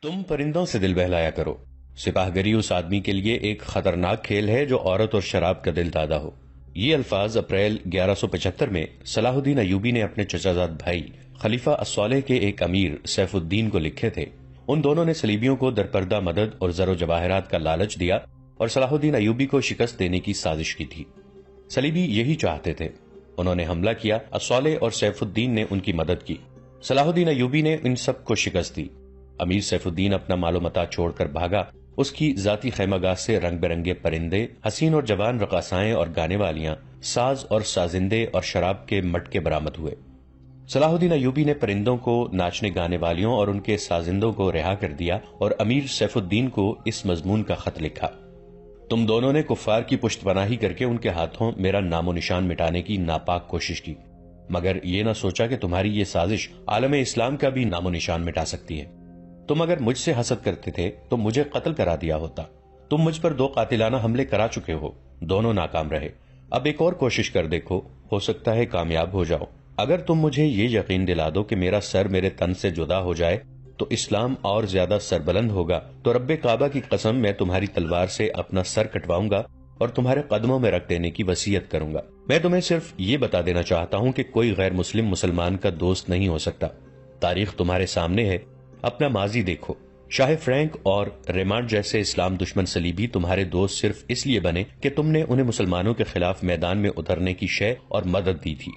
تم پرندوں سے دل بہلایا کرو۔ سپاہ گری اس آدمی کے لیے ایک خطرناک کھیل ہے جو عورت اور شراب کا دل دادا ہو۔ یہ الفاظ اپریل 1175 میں صلاح الدین ایوبی نے اپنے چچا زاد بھائی خلیفہ الصالح کے ایک امیر سیف الدین کو لکھے تھے۔ ان دونوں نے صلیبیوں کو درپردہ مدد اور زر و جواہرات کا لالچ دیا اور صلاح الدین ایوبی کو شکست دینے کی سازش کی تھی۔ صلیبی یہی چاہتے تھے۔ انہوں نے حملہ کیا، الصالح اور سیف الدین نے ان کی مدد کی۔ صلاح الدین ایوبی نے ان سب کو شکست دی۔ امیر سیف الدین اپنا مال و متاع چھوڑ کر بھاگا۔ اس کی ذاتی خیمہ گاہ سے رنگ برنگے پرندے، حسین اور جوان رقاصائیں اور گانے والیاں، ساز اور سازندے اور شراب کے مٹکے برآمد ہوئے۔ صلاح الدین ایوبی نے پرندوں کو، ناچنے گانے والیوں اور ان کے سازندوں کو رہا کر دیا اور امیر سیف الدین کو اس مضمون کا خط لکھا: تم دونوں نے کفار کی پشت پناہی کر کے ان کے ہاتھوں میرا نام و نشان مٹانے کی ناپاک کوشش کی، مگر یہ نہ سوچا کہ تمہاری یہ سازش عالم اسلام کا بھی نام و نشان مٹا سکتی ہے۔ تم اگر مجھ سے حسد کرتے تھے تو مجھے قتل کرا دیا ہوتا۔ تم مجھ پر 2 قاتلانہ حملے کرا چکے ہو، دونوں ناکام رہے۔ اب ایک اور کوشش کر دیکھو، ہو سکتا ہے کامیاب ہو جاؤ۔ اگر تم مجھے یہ یقین دلا دو کہ میرا سر میرے تن سے جدا ہو جائے تو اسلام اور زیادہ سربلند ہوگا، تو رب کعبہ کی قسم میں تمہاری تلوار سے اپنا سر کٹواؤں گا اور تمہارے قدموں میں رکھ دینے کی وصیت کروں گا۔ میں تمہیں صرف یہ بتا دینا چاہتا ہوں کہ کوئی غیر مسلم مسلمان کا دوست نہیں ہو سکتا۔ تاریخ تمہارے سامنے ہے، اپنا ماضی دیکھو۔ شاہ فرینک اور ریمانڈ جیسے اسلام دشمن صلیبی تمہارے دوست صرف اس لیے بنے کہ تم نے انہیں مسلمانوں کے خلاف میدان میں اترنے کی شے اور مدد دی تھی۔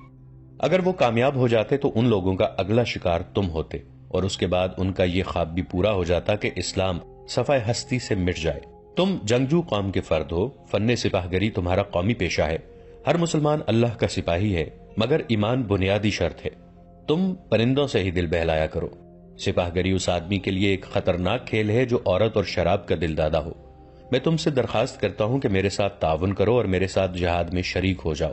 اگر وہ کامیاب ہو جاتے تو ان لوگوں کا اگلا شکار تم ہوتے، اور اس کے بعد ان کا یہ خواب بھی پورا ہو جاتا کہ اسلام صفحہ ہستی سے مٹ جائے۔ تم جنگجو قوم کے فرد ہو، فن سپاہ گری تمہارا قومی پیشہ ہے۔ ہر مسلمان اللہ کا سپاہی ہے، مگر ایمان بنیادی شرط ہے۔ تم پرندوں سے ہی دل بہلایا کرو۔ سپاہ گری اس آدمی کے لیے ایک خطرناک کھیل ہے جو عورت اور شراب کا دل دادا ہو۔ میں تم سے درخواست کرتا ہوں کہ میرے ساتھ تعاون کرو اور میرے ساتھ جہاد میں شریک ہو جاؤ۔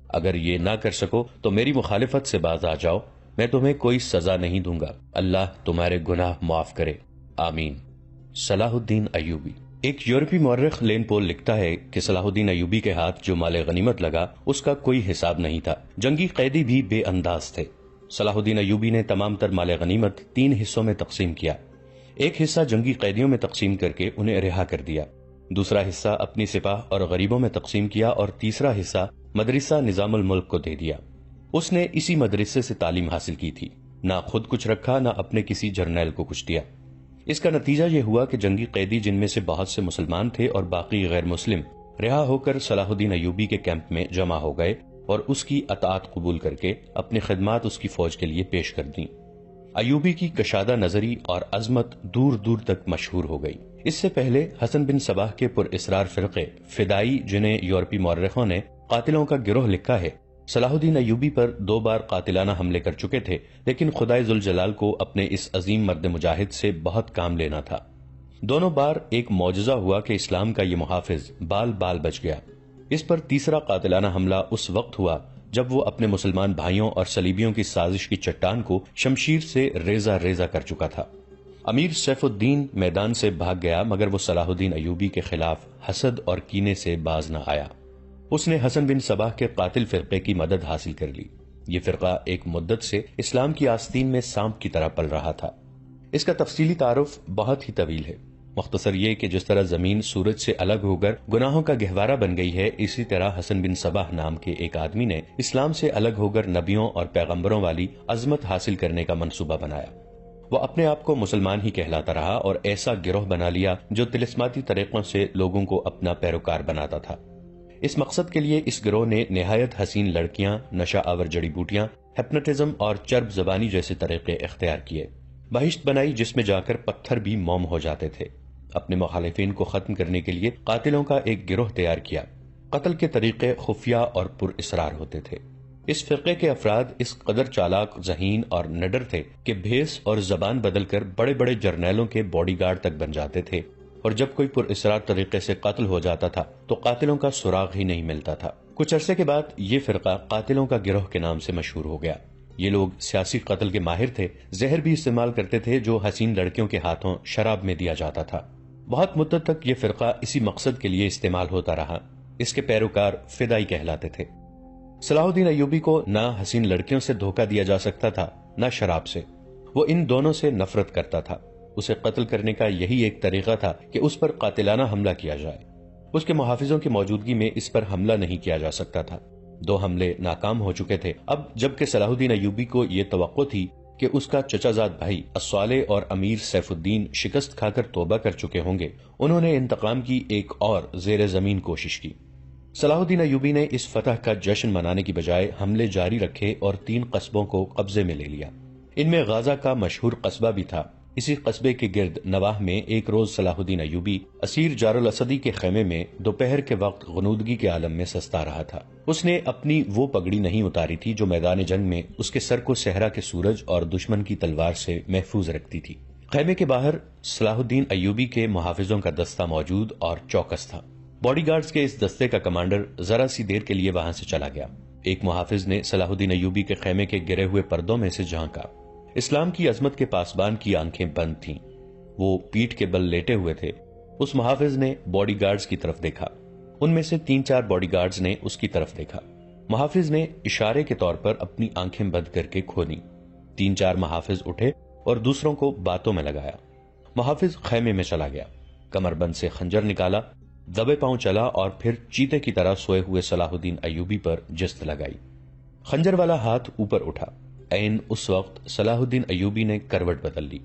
اگر یہ نہ کر سکو تو میری مخالفت سے باز آ جاؤ، میں تمہیں کوئی سزا نہیں دوں گا۔ اللہ تمہارے گناہ معاف کرے، آمین۔ صلاح الدین ایوبی۔ ایک یورپی مورخ لین پول لکھتا ہے کہ صلاح الدین ایوبی کے ہاتھ جو مال غنیمت لگا اس کا کوئی حساب نہیں تھا۔ جنگی قیدی بھی بے انداز تھے۔ صلاح الدین ایوبی نے تمام تر مال غنیمت 3 حصوں میں تقسیم کیا۔ ایک حصہ جنگی قیدیوں میں تقسیم کر کے انہیں رہا کر دیا، دوسرا حصہ اپنی سپاہ اور غریبوں میں تقسیم کیا اور تیسرا حصہ مدرسہ نظام الملک کو دے دیا۔ اس نے اسی مدرسے سے تعلیم حاصل کی تھی، نہ خود کچھ رکھا نہ اپنے کسی جرنیل کو کچھ دیا۔ اس کا نتیجہ یہ ہوا کہ جنگی قیدی جن میں سے بہت سے مسلمان تھے اور باقی غیر مسلم رہا ہو کر صلاح الدین ایوبی کے کیمپ میں جمع ہو گئے اور اس کی اطاعت قبول کر کے اپنی خدمات اس کی فوج کے لیے پیش کر دیں۔ ایوبی کی کشادہ نظری اور عظمت دور دور تک مشہور ہو گئی۔ اس سے پہلے حسن بن صباح کے پر اسرار فرقے فدائی، جنہیں یورپی مورخوں نے قاتلوں کا گروہ لکھا ہے، صلاح الدین ایوبی پر 2 بار قاتلانہ حملے کر چکے تھے، لیکن خدائے ذوالجلال کو اپنے اس عظیم مرد مجاہد سے بہت کام لینا تھا۔ دونوں بار ایک معجزہ ہوا کہ اسلام کا یہ محافظ بال بال بچ گیا۔ اس پر تیسرا قاتلانہ حملہ اس وقت ہوا جب وہ اپنے مسلمان بھائیوں اور صلیبیوں کی سازش کی چٹان کو شمشیر سے ریزہ ریزہ کر چکا تھا۔ امیر سیف الدین میدان سے بھاگ گیا، مگر وہ صلاح الدین ایوبی کے خلاف حسد اور کینے سے باز نہ آیا۔ اس نے حسن بن صباح کے قاتل فرقے کی مدد حاصل کر لی۔ یہ فرقہ ایک مدت سے اسلام کی آستین میں سانپ کی طرح پل رہا تھا۔ اس کا تفصیلی تعارف بہت ہی طویل ہے۔ مختصر یہ کہ جس طرح زمین سورج سے الگ ہو کر گناہوں کا گہوارہ بن گئی ہے، اسی طرح حسن بن صباح نام کے ایک آدمی نے اسلام سے الگ ہو کر نبیوں اور پیغمبروں والی عظمت حاصل کرنے کا منصوبہ بنایا۔ وہ اپنے آپ کو مسلمان ہی کہلاتا رہا اور ایسا گروہ بنا لیا جو طلسماتی طریقوں سے لوگوں کو اپنا پیروکار بناتا تھا۔ اس مقصد کے لیے اس گروہ نے نہایت حسین لڑکیاں، نشہ آور جڑی بوٹیاں، ہپنوٹزم اور چرب زبانی جیسے طریقے اختیار کیے۔ بہشت بنائی جس میں جا کر پتھر بھی موم ہو جاتے تھے۔ اپنے مخالفین کو ختم کرنے کے لیے قاتلوں کا ایک گروہ تیار کیا۔ قتل کے طریقے خفیہ اور پر اسرار ہوتے تھے۔ اس فرقے کے افراد اس قدر چالاک، ذہین اور نڈر تھے کہ بھیس اور زبان بدل کر بڑے بڑے جرنیلوں کے باڈی گارڈ تک بن جاتے تھے، اور جب کوئی پر اسرار طریقے سے قتل ہو جاتا تھا تو قاتلوں کا سراغ ہی نہیں ملتا تھا۔ کچھ عرصے کے بعد یہ فرقہ قاتلوں کا گروہ کے نام سے مشہور ہو گیا۔ یہ لوگ سیاسی قتل کے ماہر تھے، زہر بھی استعمال کرتے تھے جو حسین لڑکیوں کے ہاتھوں شراب میں دیا جاتا تھا۔ بہت مدت تک یہ فرقہ اسی مقصد کے لیے استعمال ہوتا رہا۔ اس کے پیروکار فدائی کہلاتے تھے۔ صلاح الدین ایوبی کو نہ حسین لڑکیوں سے دھوکہ دیا جا سکتا تھا، نہ شراب سے۔ وہ ان دونوں سے نفرت کرتا تھا۔ اسے قتل کرنے کا یہی ایک طریقہ تھا کہ اس پر قاتلانہ حملہ کیا جائے۔ اس کے محافظوں کی موجودگی میں اس پر حملہ نہیں کیا جا سکتا تھا۔ 2 حملے ناکام ہو چکے تھے۔ اب جبکہ صلاح الدین ایوبی کو یہ توقع تھی کہ اس کا چچا زاد بھائی الصالح اور امیر سیف الدین شکست کھا کر توبہ کر چکے ہوں گے، انہوں نے انتقام کی ایک اور زیر زمین کوشش کی۔ صلاح الدین ایوبی نے اس فتح کا جشن منانے کی بجائے حملے جاری رکھے اور 3 قصبوں کو قبضے میں لے لیا۔ ان میں غازہ کا مشہور قصبہ بھی تھا۔ اسی قصبے کے گرد نواح میں ایک روز صلاح الدین ایوبی اسیر جار الاسدی کے خیمے میں دوپہر کے وقت غنودگی کے عالم میں سستا رہا تھا۔ اس نے اپنی وہ پگڑی نہیں اتاری تھی جو میدان جنگ میں اس کے سر کو صحرا کے سورج اور دشمن کی تلوار سے محفوظ رکھتی تھی۔ خیمے کے باہر صلاح الدین ایوبی کے محافظوں کا دستہ موجود اور چوکس تھا۔ باڈی گارڈز کے اس دستے کا کمانڈر ذرا سی دیر کے لیے وہاں سے چلا گیا۔ ایک محافظ نے صلاح الدین ایوبی کے خیمے کے گرے ہوئے پردوں میں سے جھانکا۔ اسلام کی عظمت کے پاسبان کی آنکھیں بند تھیں۔ وہ پیٹھ کے بل لیٹے ہوئے تھے۔ اس محافظ نے باڈی گارڈز کی طرف دیکھا۔ ان میں سے 3-4 باڈی گارڈز نے اس کی طرف دیکھا۔ محافظ نے اشارے کے طور پر اپنی آنکھیں بند کر کے کھولی۔ 3-4 محافظ اٹھے اور دوسروں کو باتوں میں لگایا۔ محافظ خیمے میں چلا گیا، کمر بند سے خنجر نکالا، دبے پاؤں چلا اور پھر چیتے کی طرح سوئے ہوئے صلاح الدین ایوبی پر جست لگائی۔ خنجر والا ہاتھ اوپر اٹھا۔ عین اس وقت صلاح الدین ایوبی نے کروٹ بدل لی۔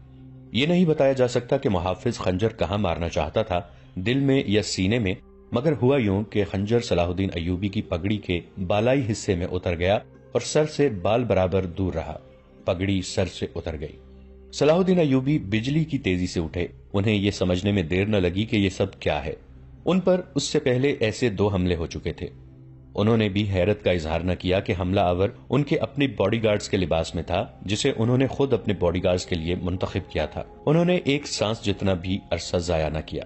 یہ نہیں بتایا جا سکتا کہ محافظ خنجر کہاں مارنا چاہتا تھا، دل میں یا سینے میں، مگر ہوا یوں کہ خنجر صلاح الدین ایوبی کی پگڑی کے بالائی حصے میں اتر گیا اور سر سے بال برابر دور رہا۔ پگڑی سر سے اتر گئی۔ صلاح الدین ایوبی بجلی کی تیزی سے اٹھے۔ انہیں یہ سمجھنے میں دیر نہ لگی کہ یہ سب کیا ہے۔ ان پر اس سے پہلے ایسے 2 حملے ہو چکے تھے۔ انہوں نے بھی حیرت کا اظہار نہ کیا کہ حملہ آور ان کے اپنے باڈی گارڈز کے لباس میں تھا، جسے انہوں نے خود اپنے باڈی گارڈز کے لیے منتخب کیا تھا۔ انہوں نے ایک سانس جتنا بھی عرصہ ضائع نہ کیا۔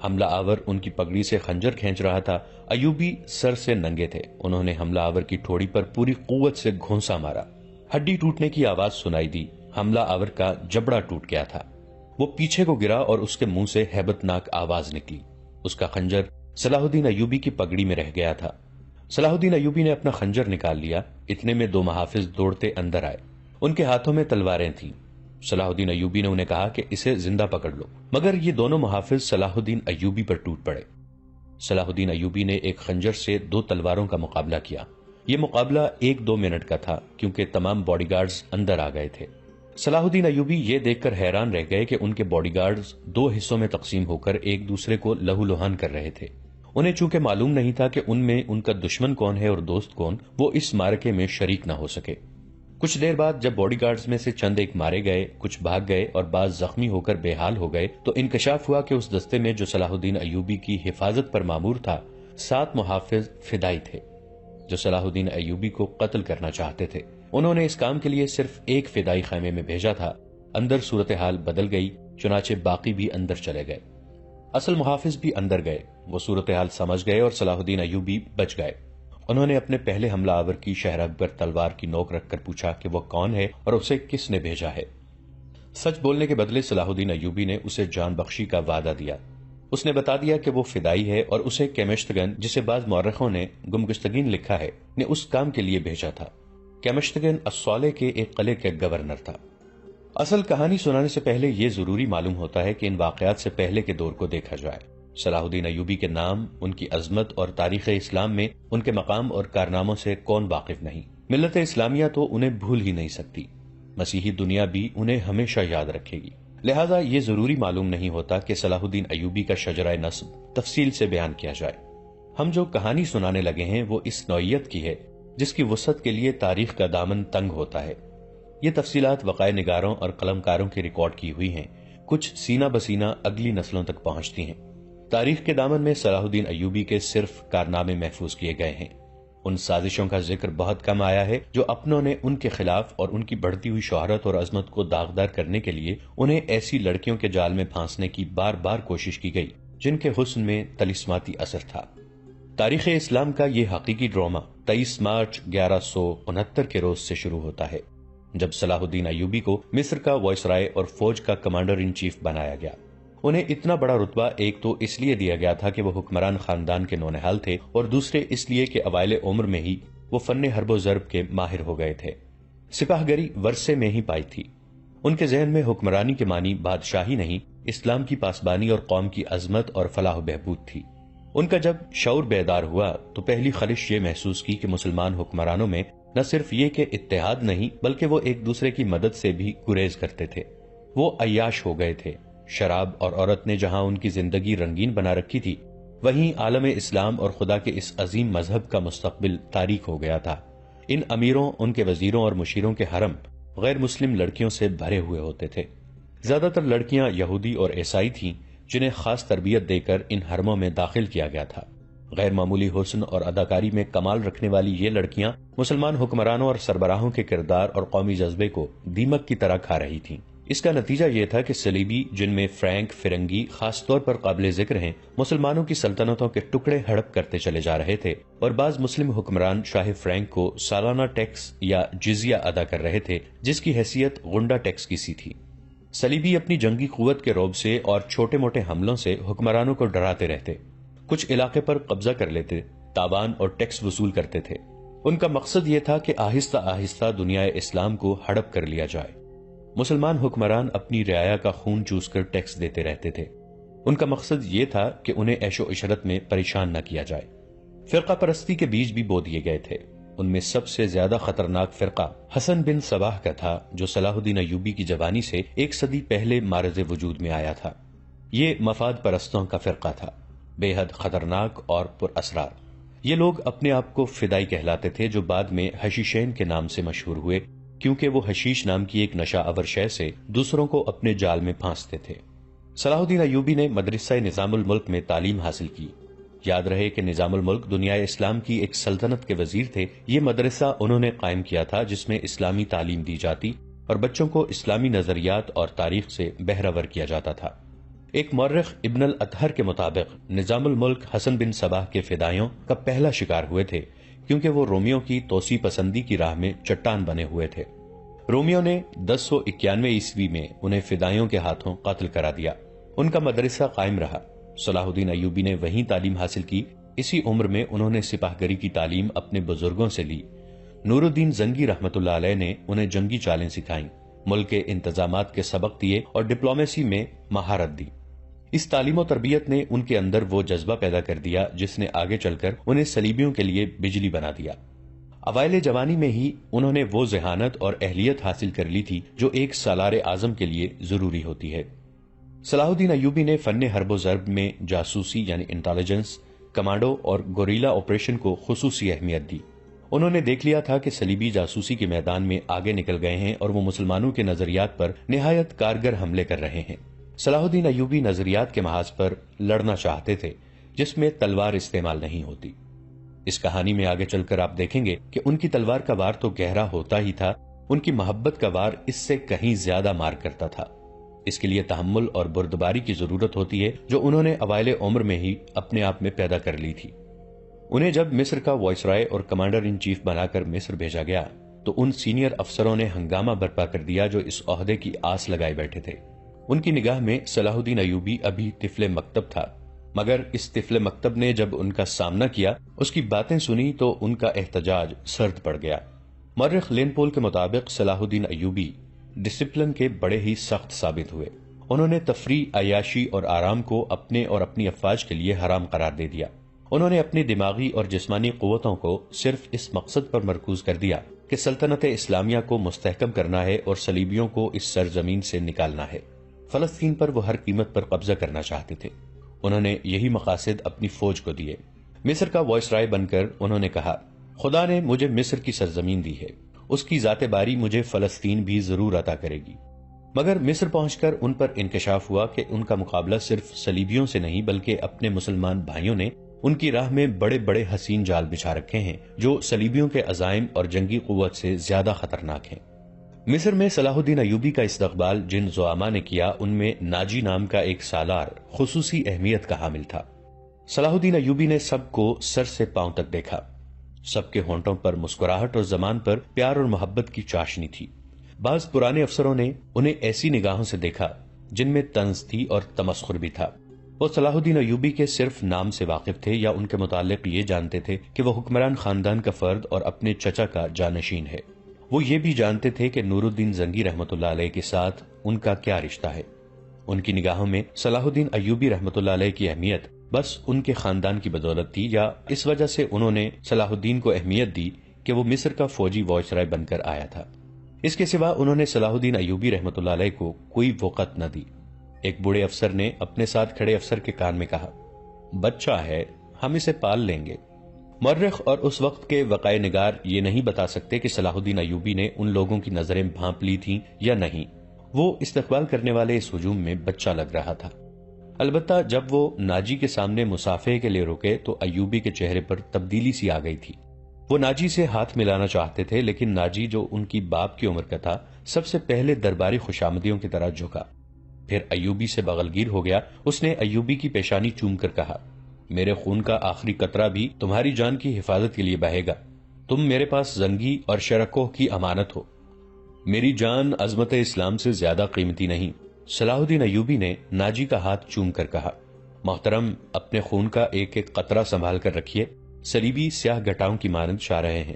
حملہ آور ان کی پگڑی سے خنجر کھینچ رہا تھا۔ ایوبی سر سے ننگے تھے۔ انہوں نے حملہ آور کی ٹھوڑی پر پوری قوت سے گھونسا مارا۔ ہڈی ٹوٹنے کی آواز سنائی دی۔ حملہ آور کا جبڑا ٹوٹ گیا تھا۔ وہ پیچھے کو گرا اور اس کے منہ سے ہیبت ناک آواز نکلی۔ اس کا خنجر صلاح الدین ایوبی کی پگڑی میں رہ گیا تھا۔ صلاح الدین ایوبی نے اپنا خنجر نکال لیا۔ اتنے میں 2 محافظ دوڑتے اندر آئے۔ ان کے ہاتھوں میں تلواریں تھیں۔ صلاح الدین ایوبی نے انہیں کہا کہ اسے زندہ پکڑ لو، مگر یہ دونوں محافظ صلاح الدین ایوبی پر ٹوٹ پڑے۔ صلاح الدین ایوبی نے ایک خنجر سے 2 تلواروں کا مقابلہ کیا۔ یہ مقابلہ 1-2 منٹ کا تھا، کیونکہ تمام باڈی گارڈز اندر آ گئے تھے۔ صلاح الدین ایوبی یہ دیکھ کر حیران رہ گئے کہ ان کے باڈی گارڈز 2 حصوں میں تقسیم ہو کر ایک دوسرے کو لہو لہان کر رہے تھے۔ انہیں چونکہ معلوم نہیں تھا کہ ان میں ان کا دشمن کون ہے اور دوست کون، وہ اس معرکے میں شریک نہ ہو سکے۔ کچھ دیر بعد جب باڈی گارڈز میں سے چند ایک مارے گئے، کچھ بھاگ گئے اور بعض زخمی ہو کر بے حال ہو گئے، تو انکشاف ہوا کہ اس دستے میں جو صلاح الدین ایوبی کی حفاظت پر مامور تھا، 7 محافظ فدائی تھے جو صلاح الدین ایوبی کو قتل کرنا چاہتے تھے۔ انہوں نے اس کام کے لیے صرف ایک فدائی خیمے میں بھیجا تھا۔ اندر صورتحال بدل گئی، چنانچہ باقی بھی اندر چلے گئے۔ اصل محافظ بھی اندر گئے۔ وہ صورتحال سمجھ گئے اور صلاح الدین ایوبی بچ گئے۔ انہوں نے اپنے پہلے حملہ آور کی شہرگ پر تلوار کی نوک رکھ کر پوچھا کہ وہ کون ہے اور اسے کس نے بھیجا ہے۔ سچ بولنے کے بدلے صلاح الدین ایوبی نے اسے جان بخشی کا وعدہ دیا۔ اس نے بتا دیا کہ وہ فدائی ہے اور اسے کیمشتگن، جسے بعض مورخوں نے گمگشتگین لکھا ہے، نے اس کام کے لیے بھیجا تھا۔ کیمشتگن الصالح کے ایک قلعے کا گورنر تھا۔ اصل کہانی سنانے سے پہلے یہ ضروری معلوم ہوتا ہے کہ ان واقعات سے پہلے کے دور کو دیکھا جائے۔ صلاح الدین ایوبی کے نام، ان کی عظمت اور تاریخ اسلام میں ان کے مقام اور کارناموں سے کون واقف نہیں؟ ملت اسلامیہ تو انہیں بھول ہی نہیں سکتی، مسیحی دنیا بھی انہیں ہمیشہ یاد رکھے گی۔ لہٰذا یہ ضروری معلوم نہیں ہوتا کہ صلاح الدین ایوبی کا شجرہ نسب تفصیل سے بیان کیا جائے۔ ہم جو کہانی سنانے لگے ہیں وہ اس نوعیت کی ہے جس کی وسعت کے لیے تاریخ کا دامن تنگ ہوتا ہے۔ یہ تفصیلات وقائع نگاروں اور قلمکاروں کی ریکارڈ کی ہوئی ہیں، کچھ سینہ بسینہ اگلی نسلوں تک پہنچتی ہیں۔ تاریخ کے دامن میں صلاح الدین ایوبی کے صرف کارنامے محفوظ کیے گئے ہیں۔ ان سازشوں کا ذکر بہت کم آیا ہے جو اپنوں نے ان کے خلاف اور ان کی بڑھتی ہوئی شہرت اور عظمت کو داغدار کرنے کے لیے انہیں ایسی لڑکیوں کے جال میں پھانسنے کی بار بار کوشش کی گئی جن کے حسن میں طلسماتی اثر تھا۔ تاریخ اسلام کا یہ حقیقی ڈرامہ 23 مارچ 1169 کے روز سے شروع ہوتا ہے، جب صلاح الدین ایوبی کو مصر کا وائسرائے اور فوج کا کمانڈر ان چیف بنایا گیا۔ انہیں اتنا بڑا رتبہ ایک تو اس لیے دیا گیا تھا کہ وہ حکمران خاندان کے نونہال تھے، اور دوسرے اس لیے کہ اوائل عمر میں ہی وہ فن حرب و ضرب کے ماہر ہو گئے تھے۔ سپاہ گری ورثے میں ہی پائی تھی۔ ان کے ذہن میں حکمرانی کے معنی بادشاہی نہیں، اسلام کی پاسبانی اور قوم کی عظمت اور فلاح و بہبود تھی۔ ان کا جب شعور بیدار ہوا تو پہلی خلش یہ محسوس کی کہ مسلمان حکمرانوں میں نہ صرف یہ کہ اتحاد نہیں بلکہ وہ ایک دوسرے کی مدد سے بھی گریز کرتے تھے۔ وہ عیاش ہو گئے تھے۔ شراب اور عورت نے جہاں ان کی زندگی رنگین بنا رکھی تھی، وہیں عالم اسلام اور خدا کے اس عظیم مذہب کا مستقبل تاریک ہو گیا تھا۔ ان امیروں، ان کے وزیروں اور مشیروں کے حرم غیر مسلم لڑکیوں سے بھرے ہوئے ہوتے تھے۔ زیادہ تر لڑکیاں یہودی اور عیسائی تھیں جنہیں خاص تربیت دے کر ان حرموں میں داخل کیا گیا تھا۔ غیر معمولی حسن اور اداکاری میں کمال رکھنے والی یہ لڑکیاں مسلمان حکمرانوں اور سربراہوں کے کردار اور قومی جذبے کو دیمک کی طرح کھا رہی تھیں۔ اس کا نتیجہ یہ تھا کہ صلیبی، جن میں فرینک، فرنگی خاص طور پر قابل ذکر ہیں، مسلمانوں کی سلطنتوں کے ٹکڑے ہڑپ کرتے چلے جا رہے تھے، اور بعض مسلم حکمران شاہ فرینک کو سالانہ ٹیکس یا جزیہ ادا کر رہے تھے، جس کی حیثیت غنڈہ ٹیکس کی سی تھی۔ صلیبی اپنی جنگی قوت کے رعب سے اور چھوٹے موٹے حملوں سے حکمرانوں کو ڈراتے رہتے، کچھ علاقے پر قبضہ کر لیتے، تاوان اور ٹیکس وصول کرتے تھے۔ ان کا مقصد یہ تھا کہ آہستہ آہستہ دنیا اسلام کو ہڑپ کر لیا جائے۔ مسلمان حکمران اپنی رعایا کا خون چوس کر ٹیکس دیتے رہتے تھے۔ ان کا مقصد یہ تھا کہ انہیں عیش و عشرت میں پریشان نہ کیا جائے۔ فرقہ پرستی کے بیج بھی بو دیے گئے تھے۔ ان میں سب سے زیادہ خطرناک فرقہ حسن بن صباح کا تھا، جو صلاح الدین ایوبی کی جوانی سے ایک صدی پہلے معرض وجود میں آیا تھا۔ یہ مفاد پرستوں کا فرقہ تھا، بے حد خطرناک اور پر اسرار۔ یہ لوگ اپنے آپ کو فدائی کہلاتے تھے، جو بعد میں حشیشین کے نام سے مشہور ہوئے، کیونکہ وہ حشیش نام کی ایک نشہ آور شے سے دوسروں کو اپنے جال میں پھانستے تھے۔ صلاح الدین ایوبی نے مدرسہ نظام الملک میں تعلیم حاصل کی۔ یاد رہے کہ نظام الملک دنیا اسلام کی ایک سلطنت کے وزیر تھے۔ یہ مدرسہ انہوں نے قائم کیا تھا جس میں اسلامی تعلیم دی جاتی اور بچوں کو اسلامی نظریات اور تاریخ سے بہرہور کیا جاتا تھا۔ ایک مورخ ابن الاطہر کے مطابق نظام الملک حسن بن صباح کے فدائیوں کا پہلا شکار ہوئے تھے، کیونکہ وہ رومیوں کی توسیع پسندی کی راہ میں چٹان بنے ہوئے تھے۔ رومیوں نے 1091 عیسوی میں انہیں فدائیوں کے ہاتھوں قتل کرا دیا۔ ان کا مدرسہ قائم رہا۔ صلاح الدین ایوبی نے وہیں تعلیم حاصل کی۔ اسی عمر میں انہوں نے سپاہ گری کی تعلیم اپنے بزرگوں سے لی۔ نور الدین زنگی رحمۃ اللہ علیہ نے انہیں جنگی چالیں سکھائیں، ملک کے انتظامات کے سبق دیے اور ڈپلومیسی میں مہارت دی۔ اس تعلیم و تربیت نے ان کے اندر وہ جذبہ پیدا کر دیا جس نے آگے چل کر انہیں صلیبیوں کے لیے بجلی بنا دیا۔ اوائل جوانی میں ہی انہوں نے وہ ذہانت اور اہلیت حاصل کر لی تھی جو ایک سالار اعظم کے لیے ضروری ہوتی ہے۔ صلاح الدین ایوبی نے فن حرب و ضرب میں جاسوسی یعنی انٹیلیجنس، کمانڈو اور گوریلا آپریشن کو خصوصی اہمیت دی۔ انہوں نے دیکھ لیا تھا کہ صلیبی جاسوسی کے میدان میں آگے نکل گئے ہیں اور وہ مسلمانوں کے نظریات پر نہایت کارگر حملے کر رہے ہیں۔ صلاح الدین ایوبی نظریات کے محاذ پر لڑنا چاہتے تھے جس میں تلوار استعمال نہیں ہوتی۔ اس کہانی میں آگے چل کر آپ دیکھیں گے کہ ان کی تلوار کا وار تو گہرا ہوتا ہی تھا، ان کی محبت کا وار اس سے کہیں زیادہ مار کرتا تھا۔ اس کے لیے تحمل اور بردباری کی ضرورت ہوتی ہے جو انہوں نے اوائل عمر میں ہی اپنے آپ میں پیدا کر لی تھی۔ انہیں جب مصر کا وائسرائے اور کمانڈر ان چیف بنا کر مصر بھیجا گیا تو ان سینئر افسروں نے ہنگامہ برپا کر دیا جو اس عہدے کی آس لگائے بیٹھے تھے۔ ان کی نگاہ میں صلاح الدین ایوبی ابھی طفل مکتب تھا، مگر اس طفل مکتب نے جب ان کا سامنا کیا، اس کی باتیں سنی تو ان کا احتجاج سرد پڑ گیا۔ مورخ لین پول کے مطابق صلاح الدین ایوبی ڈسپلن کے بڑے ہی سخت ثابت ہوئے۔ انہوں نے تفریح، عیاشی اور آرام کو اپنے اور اپنی افواج کے لیے حرام قرار دے دیا۔ انہوں نے اپنی دماغی اور جسمانی قوتوں کو صرف اس مقصد پر مرکوز کر دیا کہ سلطنت اسلامیہ کو مستحکم کرنا ہے اور صلیبیوں کو اس سرزمین سے نکالنا ہے۔ فلسطین پر وہ ہر قیمت پر قبضہ کرنا چاہتے تھے۔ انہوں نے یہی مقاصد اپنی فوج کو دیے۔ مصر کا وائسرائے بن کر انہوں نے کہا، خدا نے مجھے مصر کی سرزمین دی ہے، اس کی ذات باری مجھے فلسطین بھی ضرور عطا کرے گی۔ مگر مصر پہنچ کر ان پر انکشاف ہوا کہ ان کا مقابلہ صرف صلیبیوں سے نہیں بلکہ اپنے مسلمان بھائیوں نے ان کی راہ میں بڑے بڑے حسین جال بچھا رکھے ہیں جو صلیبیوں کے عزائم اور جنگی قوت سے زیادہ خطرناک ہیں۔ مصر میں صلاح الدین ایوبی کا استقبال جن زعما نے کیا ان میں ناجی نام کا ایک سالار خصوصی اہمیت کا حامل تھا۔ صلاح الدین ایوبی نے سب کو سر سے پاؤں تک دیکھا۔ سب کے ہونٹوں پر مسکراہٹ اور زبان پر پیار اور محبت کی چاشنی تھی۔ بعض پرانے افسروں نے انہیں ایسی نگاہوں سے دیکھا جن میں طنز تھی اور تمسخر بھی تھا۔ وہ صلاح الدین ایوبی کے صرف نام سے واقف تھے یا ان کے متعلق یہ جانتے تھے کہ وہ حکمران خاندان کا فرد اور اپنے چچا کا جانشین ہے۔ وہ یہ بھی جانتے تھے کہ نور الدین زنگی رحمۃ اللہ علیہ کے ساتھ ان کا کیا رشتہ ہے۔ ان کی نگاہوں میں صلاح الدین ایوبی رحمۃ اللہ علیہ کی اہمیت بس ان کے خاندان کی بدولت تھی، یا اس وجہ سے انہوں نے صلاح الدین کو اہمیت دی کہ وہ مصر کا فوجی وائسرائے بن کر آیا تھا۔ اس کے سوا انہوں نے صلاح الدین ایوبی رحمۃ اللہ علیہ کو کوئی وقت نہ دی۔ ایک بوڑھے افسر نے اپنے ساتھ کھڑے افسر کے کان میں کہا، بچہ ہے، ہم اسے پال لیں گے۔ مورخ اور اس وقت کے وقائع نگار یہ نہیں بتا سکتے کہ صلاح الدین ایوبی نے ان لوگوں کی نظریں بھانپ لی تھیں یا نہیں، وہ استقبال کرنے والے اس ہجوم میں بچہ لگ رہا تھا۔ البتہ جب وہ ناجی کے سامنے مصافحے کے لیے رکے تو ایوبی کے چہرے پر تبدیلی سی آ گئی تھی۔ وہ ناجی سے ہاتھ ملانا چاہتے تھے، لیکن ناجی جو ان کی باپ کی عمر کا تھا سب سے پہلے درباری خوشامدیوں کی طرح جھکا، پھر ایوبی سے بغلگیر ہو گیا۔ اس نے ایوبی کی پیشانی چوم کر کہا، میرے خون کا آخری قطرہ بھی تمہاری جان کی حفاظت کے لیے بہے گا، تم میرے پاس زنگی اور شرکوہ کی امانت ہو، میری جان عظمت اسلام سے زیادہ قیمتی نہیں۔ صلاح الدین ایوبی نے ناجی کا ہاتھ چوم کر کہا، محترم، اپنے خون کا ایک ایک قطرہ سنبھال کر رکھیے، صلیبی سیاہ گٹاؤں کی مانند چھا رہے ہیں۔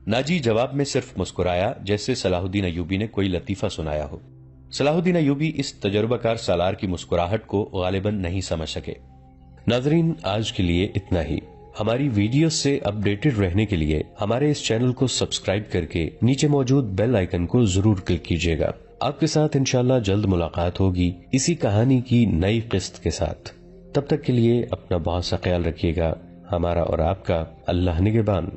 ناجی جواب میں صرف مسکرایا، جیسے صلاح الدین ایوبی نے کوئی لطیفہ سنایا ہو۔ صلاح الدین ایوبی اس تجربہ کار سالار کی مسکراہٹ کو غالباً نہیں سمجھ سکے۔ ناظرین، آج کے لیے اتنا ہی۔ ہماری ویڈیوز سے اپڈیٹڈ رہنے کے لیے ہمارے اس چینل کو سبسکرائب کر کے نیچے موجود بیل آئیکن کو ضرور کلک کیجیے گا۔ آپ کے ساتھ انشاءاللہ جلد ملاقات ہوگی اسی کہانی کی نئی قسط کے ساتھ۔ تب تک کے لیے اپنا بہت سا خیال رکھیے گا۔ ہمارا اور آپ کا اللہ نگہبان۔